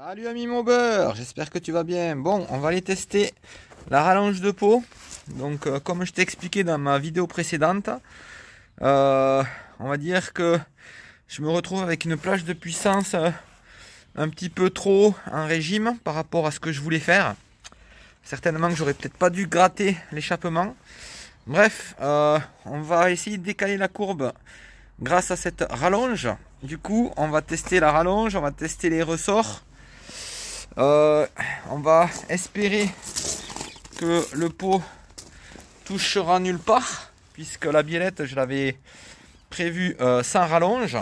Salut ami mon beurre, j'espère que tu vas bien. Bon, on va aller tester la rallonge de pot. Donc comme je t'ai expliqué dans ma vidéo précédente, on va dire que je me retrouve avec une plage de puissance un petit peu trop en régime par rapport à ce que je voulais faire. Certainement que j'aurais peut-être pas dû gratter l'échappement. Bref, on va essayer de décaler la courbe grâce à cette rallonge. Du coup, on va tester la rallonge, on va tester les ressorts. On va espérer que le pot touchera nulle part, puisque la biellette je l'avais prévue sans rallonge,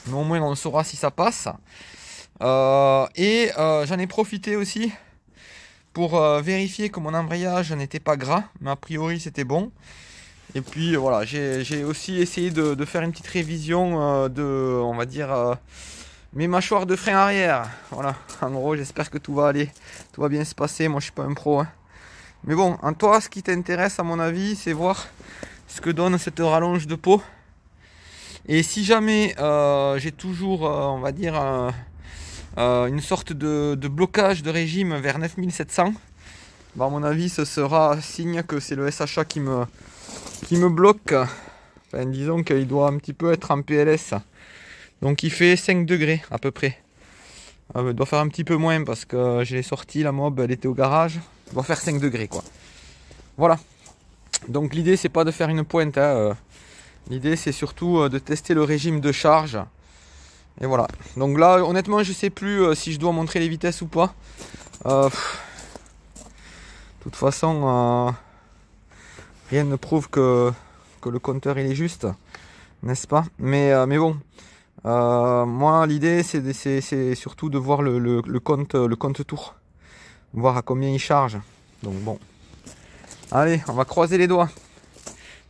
mais au moins on saura si ça passe. J'en ai profité aussi pour vérifier que mon embrayage n'était pas gras, mais a priori c'était bon. Et puis voilà, j'ai aussi essayé de faire une petite révision on va dire mes mâchoires de frein arrière. Voilà, en gros j'espère que tout va aller, tout va bien se passer. Moi je suis pas un pro hein. Mais bon, en toi ce qui t'intéresse à mon avis c'est voir ce que donne cette rallonge de pot. Et si jamais j'ai toujours on va dire une sorte de blocage de régime vers 9700, bah, à mon avis ce sera signe que c'est le SHA qui me bloque. Enfin, disons qu'il doit un petit peu être en PLS. Donc il fait 5 degrés à peu près. Il doit faire un petit peu moins parce que je l'ai sorti, la mob elle était au garage. Il doit faire 5 degrés quoi. Voilà. Donc l'idée c'est pas de faire une pointe hein. L'idée c'est surtout de tester le régime de charge. Et voilà. Donc là honnêtement je sais plus si je dois montrer les vitesses ou pas. De toute façon rien ne prouve que le compteur il est juste, n'est-ce pas? Mais bon. Moi l'idée c'est surtout de voir le compte tour, voir à combien il charge. Donc bon, allez on va croiser les doigts.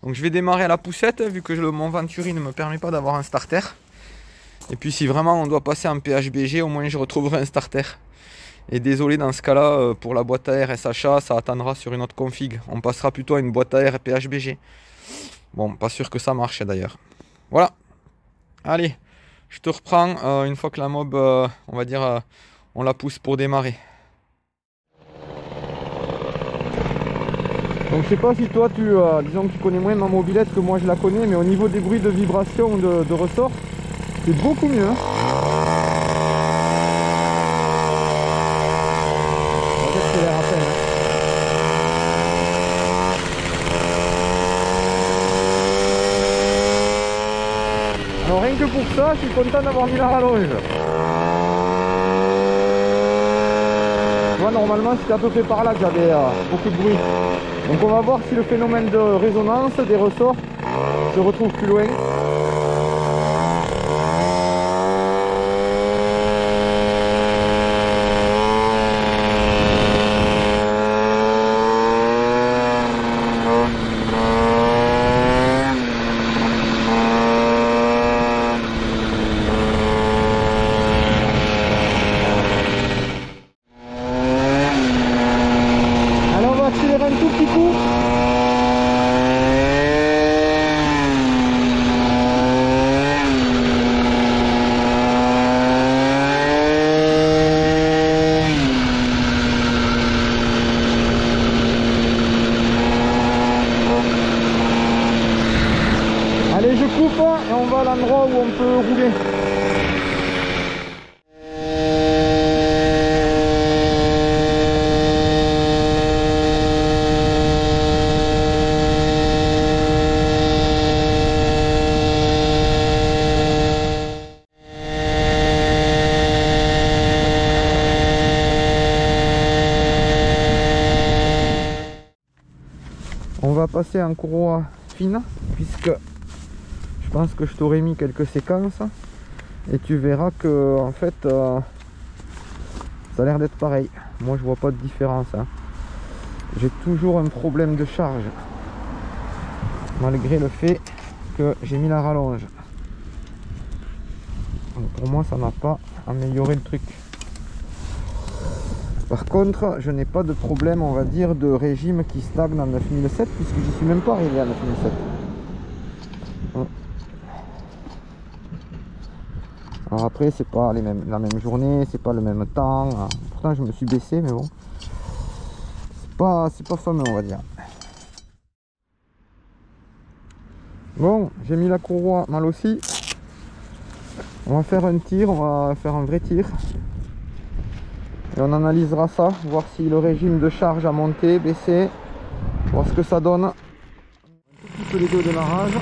Donc je vais démarrer à la poussette vu que mon Venturi ne me permet pas d'avoir un starter. Et puis si vraiment on doit passer en PHBG, au moins je retrouverai un starter. Et désolé dans ce cas là pour la boîte à air SHA, ça attendra sur une autre config. On passera plutôt à une boîte à air PHBG. Bon, pas sûr que ça marche d'ailleurs. Voilà, allez. Je te reprends une fois que la mob, on va dire, on la pousse pour démarrer. Donc je sais pas si toi disons que tu connais moins ma mobilette que moi je la connais, mais au niveau des bruits de vibration de ressort, c'est beaucoup mieux. Hein. J'accélère à peine. Hein. Alors rien que pour ça, je suis content d'avoir mis la rallonge. Moi normalement c'était à peu près par là que j'avais beaucoup de bruit. Donc on va voir si le phénomène de résonance des ressorts se retrouve plus loin. Un tout petit coup. Allez, je coupe et on va à l'endroit où on peut rouler. On va passer en courroie fine puisque je pense que je t'aurais mis quelques séquences et tu verras que en fait ça a l'air d'être pareil. Moi je vois pas de différence hein. J'ai toujours un problème de charge malgré le fait que j'ai mis la rallonge. Donc pour moi ça n'a pas amélioré le truc. Par contre, je n'ai pas de problème, on va dire, de régime qui stagne à 9007 puisque j'y suis même pas arrivé à 9007. Alors après, c'est pas la même journée, c'est pas le même temps. Pourtant, je me suis baissé, mais bon, c'est pas fameux, on va dire. Bon, j'ai mis la courroie mal aussi. On va faire un tir, on va faire un vrai tir. Et on analysera ça, voir si le régime de charge a monté, baissé, voir ce que ça donne. Un tout petit peu les deux démarrage.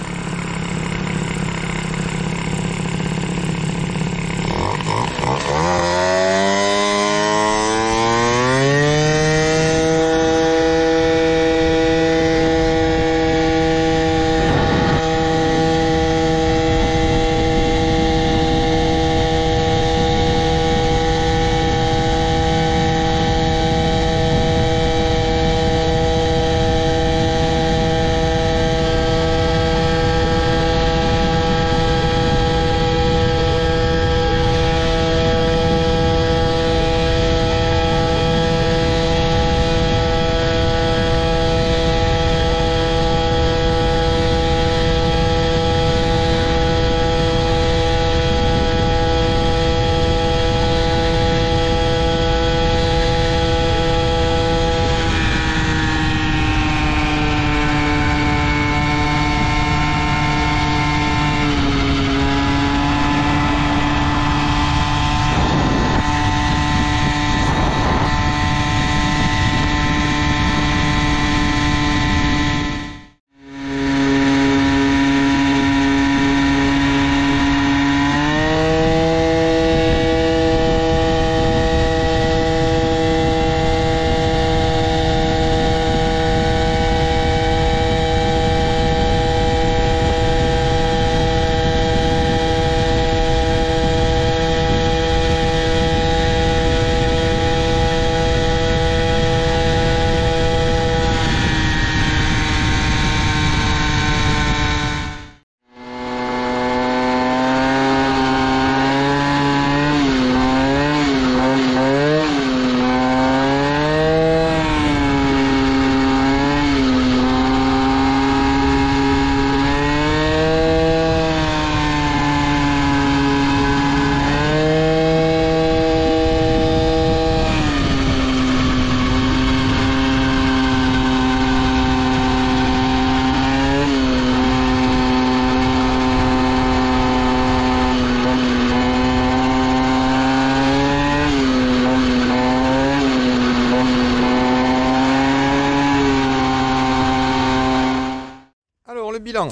Bilan.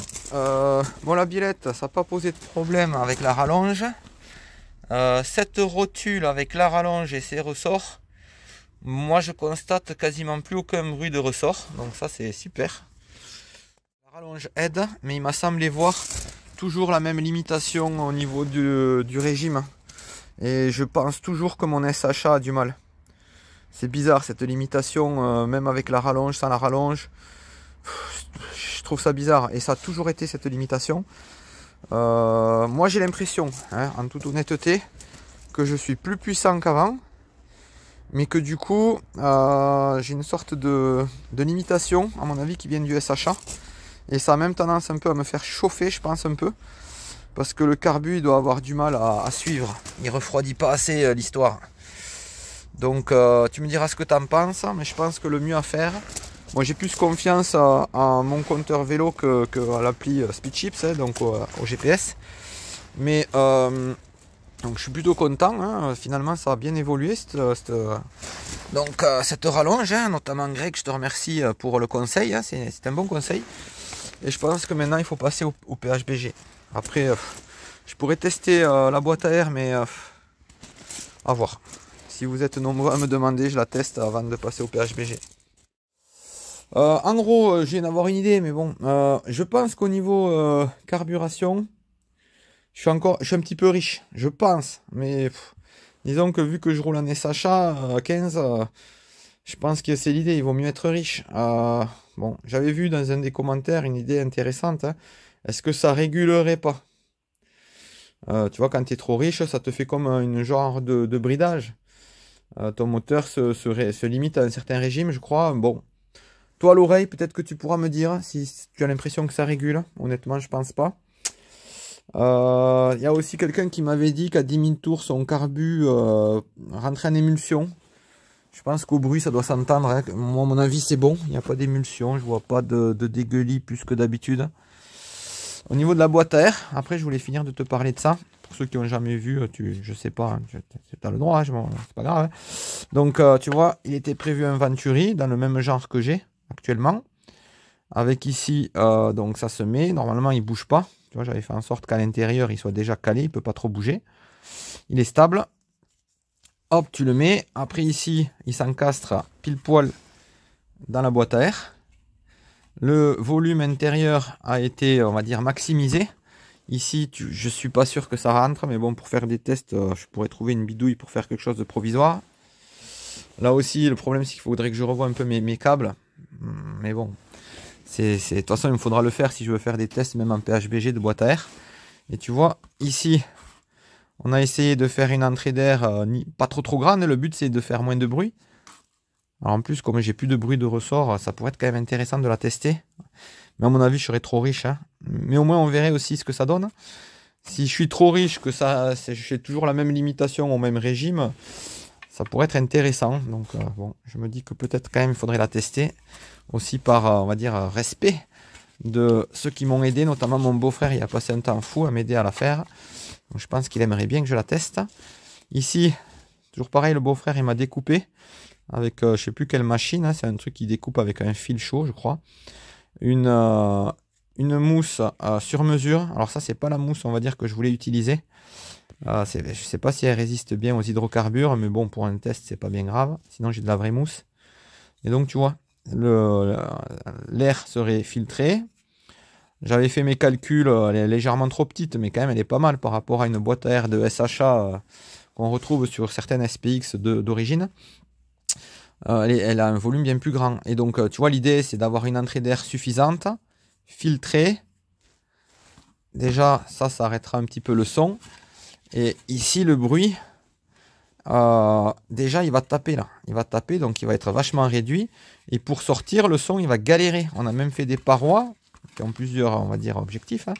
Bon, la biellette, ça n'a pas posé de problème avec la rallonge. Cette rotule avec la rallonge et ses ressorts, moi je constate quasiment plus aucun bruit de ressort, donc ça c'est super. La rallonge aide, mais il m'a semblé voir toujours la même limitation au niveau du régime, et je pense toujours que mon SHA a du mal. C'est bizarre cette limitation, même avec la rallonge, sans la rallonge. Je trouve ça bizarre, et ça a toujours été cette limitation. Moi j'ai l'impression, en toute honnêteté, que je suis plus puissant qu'avant, mais que du coup j'ai une sorte de limitation, à mon avis, qui vient du SHA, et ça a même tendance un peu à me faire chauffer, je pense, un peu, parce que le carbu il doit avoir du mal à suivre, il refroidit pas assez l'histoire. Donc tu me diras ce que tu en penses, mais je pense que le mieux à faire, moi j'ai plus confiance à mon compteur vélo que à l'appli SpeedChips, donc au GPS. Mais donc je suis plutôt content, finalement ça a bien évolué cette rallonge, notamment Greg, je te remercie pour le conseil, c'est un bon conseil. Et je pense que maintenant il faut passer au PHBG. Après je pourrais tester la boîte à air, mais à voir. Si vous êtes nombreux à me demander, je la teste avant de passer au PHBG. En gros, je viens d'avoir une idée, mais bon, je pense qu'au niveau carburation, je suis un petit peu riche, je pense, mais disons que vu que je roule en SHA 15, je pense que c'est l'idée, il vaut mieux être riche. Bon, j'avais vu dans un des commentaires une idée intéressante, est-ce que ça régulerait pas? Tu vois, quand tu es trop riche, ça te fait comme une genre de bridage. Ton moteur se limite à un certain régime, je crois. Bon. Toi à l'oreille, peut-être que tu pourras me dire si tu as l'impression que ça régule. Honnêtement, je pense pas. Il y a aussi quelqu'un qui m'avait dit qu'à 10 000 tours, son carbu rentrait en émulsion. Je pense qu'au bruit, ça doit s'entendre. Hein. Moi, à mon avis, c'est bon. Il n'y a pas d'émulsion. Je vois pas de dégueulis plus que d'habitude. Au niveau de la boîte à air, après, je voulais finir de te parler de ça. Pour ceux qui n'ont jamais vu, je sais pas, hein, tu as le droit, hein, c'est pas grave. Hein. Donc, tu vois, il était prévu un Venturi dans le même genre que j'ai actuellement. Avec ici, donc ça se met. Normalement, il bouge pas. Tu vois, j'avais fait en sorte qu'à l'intérieur, il soit déjà calé. Il peut pas trop bouger. Il est stable. Hop, tu le mets. Après, ici, il s'encastre pile poil dans la boîte à air. Le volume intérieur a été, on va dire, maximisé. Ici, je suis pas sûr que ça rentre. Mais bon, pour faire des tests, je pourrais trouver une bidouille pour faire quelque chose de provisoire. Là aussi, le problème, c'est qu'il faudrait que je revoie un peu mes câbles. Mais bon. De toute façon, il me faudra le faire si je veux faire des tests, même en PHBG de boîte à air. Et tu vois, ici, on a essayé de faire une entrée d'air pas trop grande. Le but, c'est de faire moins de bruit. Alors en plus, comme j'ai plus de bruit de ressort, ça pourrait être quand même intéressant de la tester. Mais à mon avis, je serais trop riche. Hein. Mais au moins, on verrait aussi ce que ça donne. Si je suis trop riche, que j'ai toujours la même limitation au même régime, ça pourrait être intéressant. Donc bon, je me dis que peut-être quand même, il faudrait la tester. Aussi par, on va dire, respect de ceux qui m'ont aidé, notamment mon beau-frère, il a passé un temps fou à m'aider à la faire. Donc, je pense qu'il aimerait bien que je la teste. Ici, toujours pareil, le beau-frère, il m'a découpé avec, je sais plus quelle machine, hein, c'est un truc qui découpe avec un fil chaud, je crois. Une mousse sur mesure. Alors ça, c'est pas la mousse, on va dire, que je voulais utiliser. Je sais pas si elle résiste bien aux hydrocarbures, mais bon, pour un test, c'est pas bien grave. Sinon, j'ai de la vraie mousse. Et donc, tu vois, l'air serait filtré. J'avais fait mes calculs, elle est légèrement trop petite, mais quand même elle est pas mal par rapport à une boîte à air de SHA qu'on retrouve sur certaines SPX d'origine. Elle a un volume bien plus grand. Et donc tu vois, l'idée c'est d'avoir une entrée d'air suffisante, filtrée. Déjà ça arrêtera un petit peu le son. Et ici le bruit, déjà il va taper là. Il va taper, donc il va être vachement réduit. Et pour sortir, le son il va galérer. On a même fait des parois qui ont plusieurs, on va dire, objectifs, hein,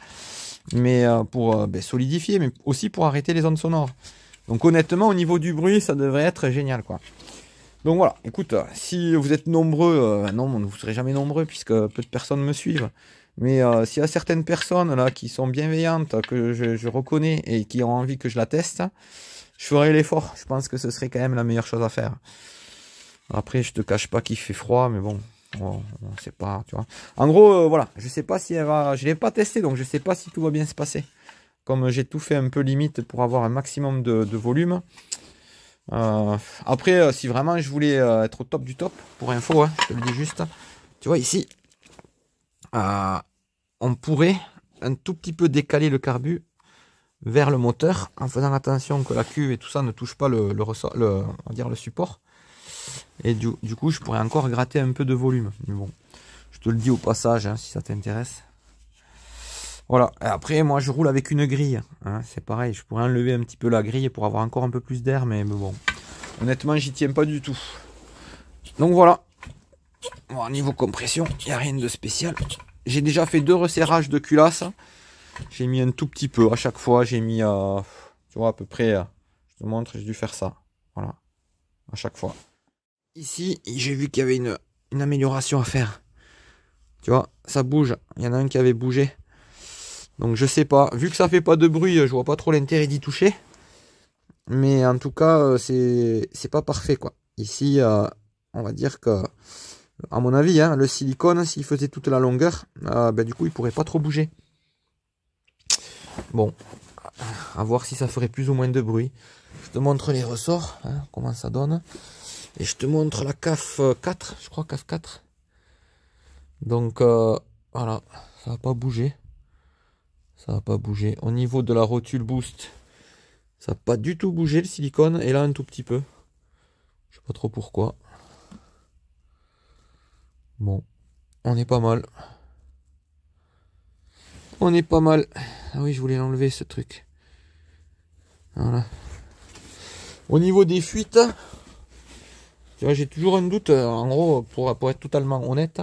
mais pour solidifier, mais aussi pour arrêter les ondes sonores. Donc honnêtement, au niveau du bruit, ça devrait être génial, quoi. Donc voilà, écoute, si vous êtes nombreux, non, vous ne serez jamais nombreux puisque peu de personnes me suivent, mais s'il y a certaines personnes là qui sont bienveillantes, que je reconnais et qui ont envie que je la teste, je ferai l'effort. Je pense que ce serait quand même la meilleure chose à faire. Après, je te cache pas qu'il fait froid, mais bon. On sait pas, tu vois. En gros, voilà, je sais pas si elle va. Je l'ai pas testé, donc je sais pas si tout va bien se passer. Comme j'ai tout fait un peu limite pour avoir un maximum de volume. Après, si vraiment je voulais être au top du top, pour info, hein, je te le dis juste. Tu vois ici, on pourrait un tout petit peu décaler le carbu vers le moteur en faisant attention que la cuve et tout ça ne touche pas on va dire le support. Et du coup, je pourrais encore gratter un peu de volume. Mais bon, je te le dis au passage, hein, si ça t'intéresse. Voilà. Et après, moi, je roule avec une grille. Hein, c'est pareil, je pourrais enlever un petit peu la grille pour avoir encore un peu plus d'air. Mais bon, honnêtement, j'y tiens pas du tout. Donc voilà. Bon, niveau compression, il n'y a rien de spécial. J'ai déjà fait 2 resserrages de culasse. J'ai mis un tout petit peu. À chaque fois, j'ai mis, tu vois, à peu près, je te montre, j'ai dû faire ça. Voilà. À chaque fois. Ici, j'ai vu qu'il y avait une amélioration à faire. Tu vois, ça bouge. Il y en a un qui avait bougé. Donc je sais pas. Vu que ça fait pas de bruit, je vois pas trop l'intérêt d'y toucher. Mais en tout cas, c'est pas parfait, quoi. Ici, on va dire que, à mon avis, hein, le silicone, s'il faisait toute la longueur, du coup, il pourrait pas trop bouger. Bon, à voir si ça ferait plus ou moins de bruit. Je te montre les ressorts, hein, comment ça donne. Et je te montre la CAF 4, je crois CAF 4. Donc voilà, ça va pas bouger. Ça va pas bouger. Au niveau de la rotule boost, ça n'a pas du tout bougé le silicone. Et là un tout petit peu. Je sais pas trop pourquoi. Bon, on est pas mal. On est pas mal. Ah oui, je voulais l'enlever ce truc. Voilà. Au niveau des fuites, j'ai toujours un doute, en gros, pour être totalement honnête.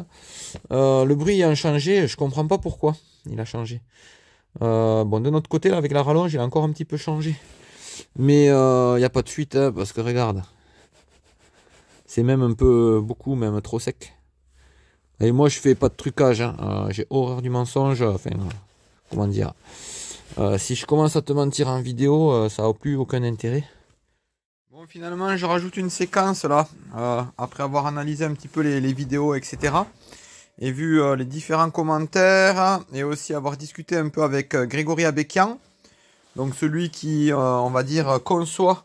Le bruit a changé, je comprends pas pourquoi il a changé. Bon, de notre côté, là, avec la rallonge, il a encore un petit peu changé. Mais il n'y a pas de fuite, hein, parce que regarde. C'est même un peu, beaucoup, même trop sec. Et moi, je fais pas de trucage. Hein. J'ai horreur du mensonge. Enfin, comment dire. Si je commence à te mentir en vidéo, ça n'a plus aucun intérêt. Bon, finalement, je rajoute une séquence là, après avoir analysé un petit peu les vidéos, etc. Et vu les différents commentaires, et aussi avoir discuté un peu avec Grégory Abékian, donc celui qui, on va dire, conçoit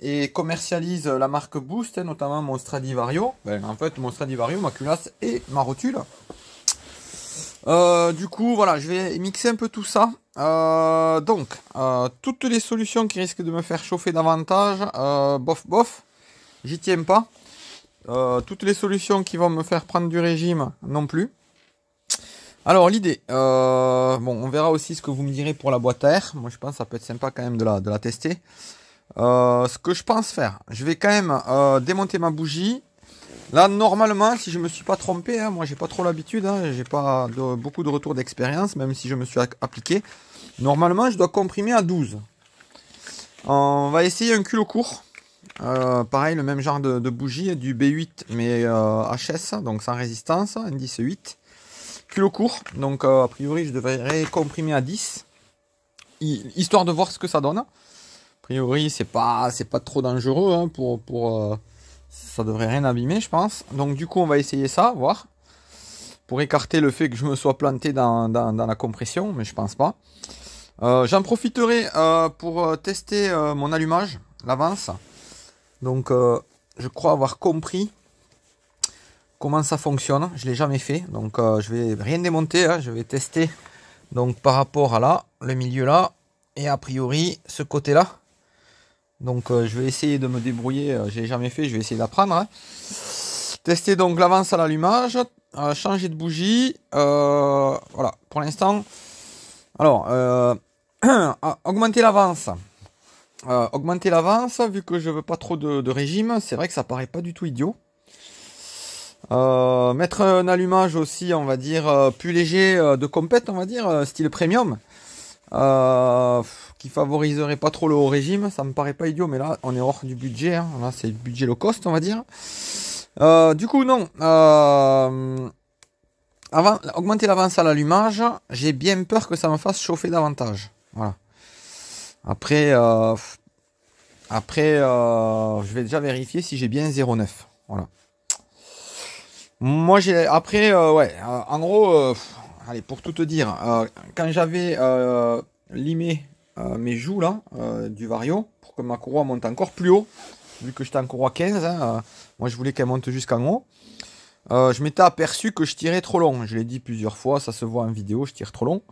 et commercialise la marque Boost, hein, notamment mon Stradivario. Ben, en fait, mon Stradivario, ma culasse et ma rotule. Du coup, voilà, je vais mixer un peu tout ça. Donc, toutes les solutions qui risquent de me faire chauffer davantage, bof, bof, j'y tiens pas. Toutes les solutions qui vont me faire prendre du régime, non plus. Alors, l'idée, bon, on verra aussi ce que vous me direz pour la boîte à air. Moi, je pense que ça peut être sympa quand même de la tester. Ce que je pense faire, je vais quand même démonter ma bougie. Là, normalement, si je me suis pas trompé, hein, moi j'ai pas trop l'habitude, hein, j'ai pas beaucoup de retours d'expérience, même si je me suis appliqué. Normalement, je dois comprimer à 12. On va essayer un culot court. Pareil, le même genre de bougie, du B8, mais HS, donc sans résistance, indice 8. Culot court, donc a priori, je devrais comprimer à 10, histoire de voir ce que ça donne. A priori, c'est pas trop dangereux hein, ça devrait rien abîmer, je pense. Donc du coup, on va essayer ça, voir. Pour écarter le fait que je me sois planté dans la compression, mais je pense pas. J'en profiterai pour tester mon allumage, l'avance. Donc je crois avoir compris comment ça fonctionne. Je l'ai jamais fait, donc je vais rien démonter. Hein, je vais tester donc par rapport à là, le milieu là, et a priori ce côté là. Donc je vais essayer de me débrouiller, je l'ai jamais fait, je vais essayer d'apprendre. Hein. Tester donc l'avance à l'allumage, changer de bougie, voilà, pour l'instant. Alors, augmenter l'avance. Augmenter l'avance, vu que je veux pas trop de régime, c'est vrai que ça paraît pas du tout idiot. Mettre un allumage aussi, on va dire, plus léger de compète, on va dire, style premium. Qui favoriserait pas trop le haut régime, ça me paraît pas idiot, mais là on est hors du budget, hein. Là c'est le budget low cost on va dire. Du coup non, avant augmenter l'avance à l'allumage, j'ai bien peur que ça me fasse chauffer davantage. Voilà. Après, je vais déjà vérifier si j'ai bien 0,9. Voilà. Moi j'ai après ouais, en gros, allez pour tout te dire, quand j'avais limé mes joues là du Vario pour que ma courroie monte encore plus haut, vu que j'étais en courroie 15, hein, moi je voulais qu'elle monte jusqu'en haut. Je m'étais aperçu que je tirais trop long. Je l'ai dit plusieurs fois, ça se voit en vidéo, je tire trop long.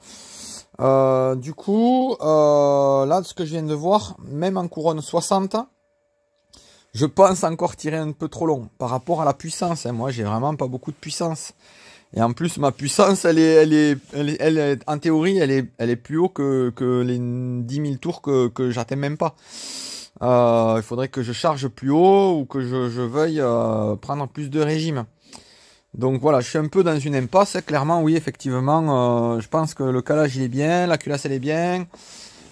Du coup, là, ce que je viens de voir, même en couronne 60, je pense encore tirer un peu trop long par rapport à la puissance. Hein. Moi, j'ai vraiment pas beaucoup de puissance. Et en plus, ma puissance, elle est, en théorie, elle est plus haut que les 10 000 tours que j'atteins même pas. Il faudrait que je charge plus haut ou que je veuille prendre plus de régime. Donc voilà, je suis un peu dans une impasse. Clairement, oui, effectivement, je pense que le calage il est bien, la culasse elle est bien.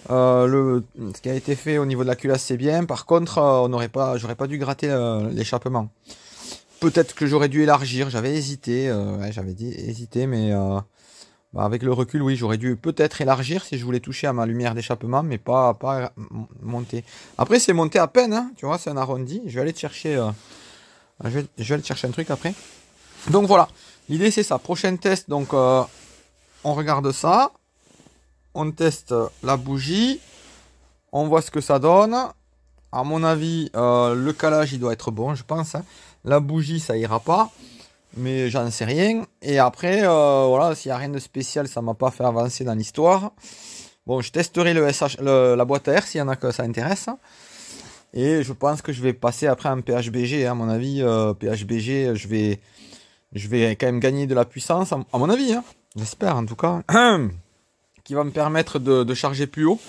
Ce qui a été fait au niveau de la culasse c'est bien. Par contre, j'aurais pas dû gratter l'échappement. Peut-être que j'aurais dû élargir. J'avais hésité, ouais, hésité, mais avec le recul, oui, j'aurais dû peut-être élargir si je voulais toucher à ma lumière d'échappement, mais pas monter. Après, c'est monté à peine, hein, tu vois, c'est un arrondi. Je vais aller te chercher, je vais aller te chercher un truc après. Donc voilà, l'idée c'est ça. Prochain test, donc on regarde ça, on teste la bougie, on voit ce que ça donne. À mon avis, le calage il doit être bon, je pense. Hein. La bougie ça ira pas, mais j'en sais rien. Et après, voilà, s'il n'y a rien de spécial, ça m'a pas fait avancer dans l'histoire. Bon, je testerai la boîte à air s'il y en a que ça intéresse. Et je pense que je vais passer après un PHBG. Hein. À mon avis, PHBG, je vais quand même gagner de la puissance, à mon avis, hein. J'espère en tout cas, qui va me permettre de charger plus haut.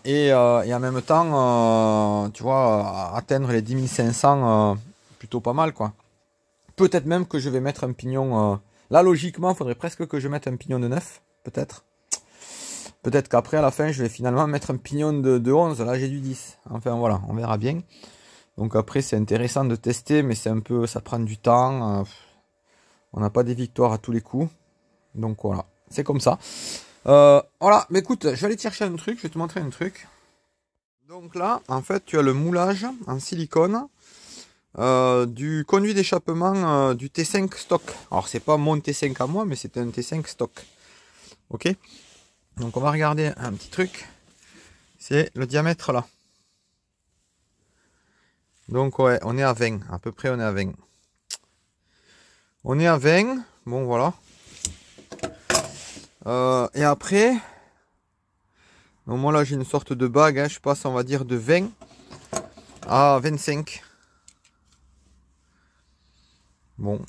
Et en même temps, tu vois, atteindre les 10 500, plutôt pas mal, quoi. Peut-être même que je vais mettre un pignon... là, logiquement, il faudrait presque que je mette un pignon de 9, peut-être. Peut-être qu'après, à la fin, je vais finalement mettre un pignon de 11. Là, j'ai du 10. Enfin, voilà, on verra bien. Donc après, c'est intéressant de tester, mais c'est un peu, ça prend du temps. On n'a pas des victoires à tous les coups. Donc voilà, c'est comme ça. Voilà, mais écoute, je vais aller te chercher un truc, je vais te montrer un truc. Donc là, en fait, tu as le moulage en silicone du conduit d'échappement du T5 stock. Alors, c'est pas mon T5 à moi, mais c'est un T5 stock. Ok? Donc, on va regarder un petit truc. C'est le diamètre là. Donc, ouais, on est à 20. À peu près, on est à 20. On est à 20. Bon, voilà. Et après, donc moi là j'ai une sorte de bague, hein, je passe on va dire de 20 à 25. Bon.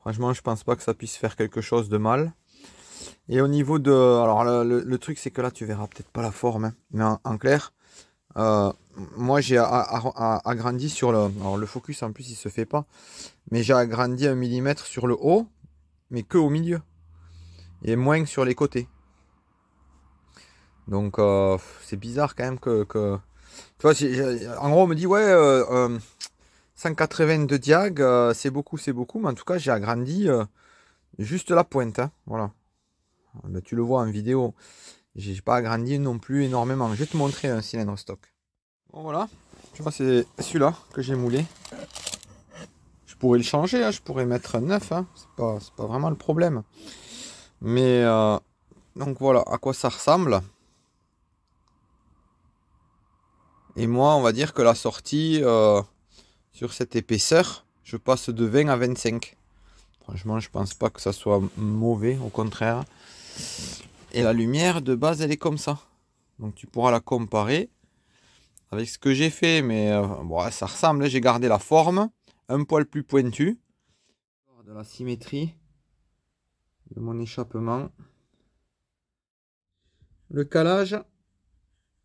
Franchement je pense pas que ça puisse faire quelque chose de mal. Et au niveau de... Alors le truc c'est que là tu verras peut-être pas la forme, hein, mais en clair, moi j'ai agrandi sur le... Alors le focus en plus il se fait pas, mais j'ai agrandi 1 mm sur le haut, mais que au milieu. Et moins sur les côtés. Donc c'est bizarre quand même que... Tu vois, en gros on me dit ouais 180 de diag c'est beaucoup, mais en tout cas j'ai agrandi juste la pointe, hein, voilà. Ben, tu le vois en vidéo, j'ai pas agrandi non plus énormément. Je vais te montrer un cylindre stock. Bon voilà, tu vois c'est celui-là que j'ai moulé. Je pourrais le changer, hein, je pourrais mettre un neuf, hein, c'est pas vraiment le problème. Mais donc voilà à quoi ça ressemble. Et moi, on va dire que la sortie, sur cette épaisseur, je passe de 20 à 25. Franchement, je pense pas que ça soit mauvais, au contraire. Et la lumière, de base, elle est comme ça. Donc tu pourras la comparer avec ce que j'ai fait. Mais bon, ça ressemble, j'ai gardé la forme, un poil plus pointu. De la symétrie de mon échappement. Le calage,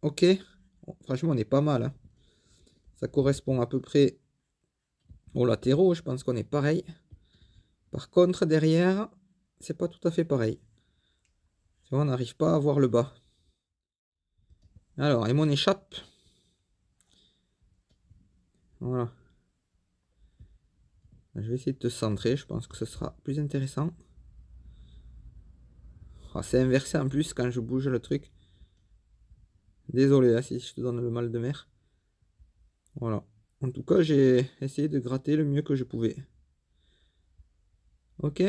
ok. Franchement, on est pas mal, hein. Ça correspond à peu près aux latéraux. Je pense qu'on est pareil. Par contre, derrière, c'est pas tout à fait pareil. Tu vois, on n'arrive pas à voir le bas. Alors, et mon échappe. Voilà. Je vais essayer de te centrer. Je pense que ce sera plus intéressant. Oh, c'est inversé en plus quand je bouge le truc. Désolé hein, si je te donne le mal de mer. Voilà. En tout cas, j'ai essayé de gratter le mieux que je pouvais. Ok.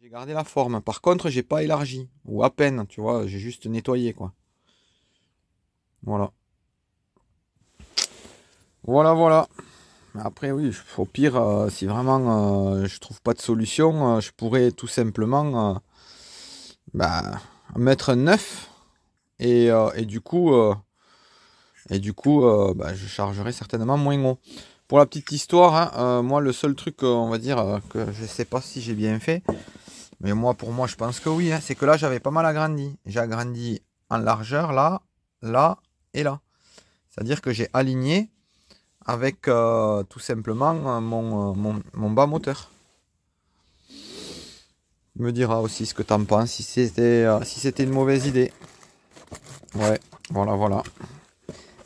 J'ai gardé la forme. Par contre, j'ai pas élargi. Ou à peine, tu vois. J'ai juste nettoyé, quoi. Voilà. Voilà. Après, oui, au pire, si vraiment je trouve pas de solution, je pourrais tout simplement mettre un 9 et du coup, je chargerai certainement moins haut. Pour la petite histoire, hein, moi, le seul truc, on va dire, que je sais pas si j'ai bien fait, mais pour moi, je pense que oui, hein, c'est que là, j'avais pas mal agrandi. J'ai agrandi en largeur, là, là et là. C'est-à-dire que j'ai aligné avec tout simplement mon bas moteur. Tu me diras aussi ce que tu en penses, si c'était une mauvaise idée. Ouais, voilà.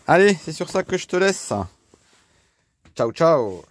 Allez, c'est sur ça que je te laisse. Ciao.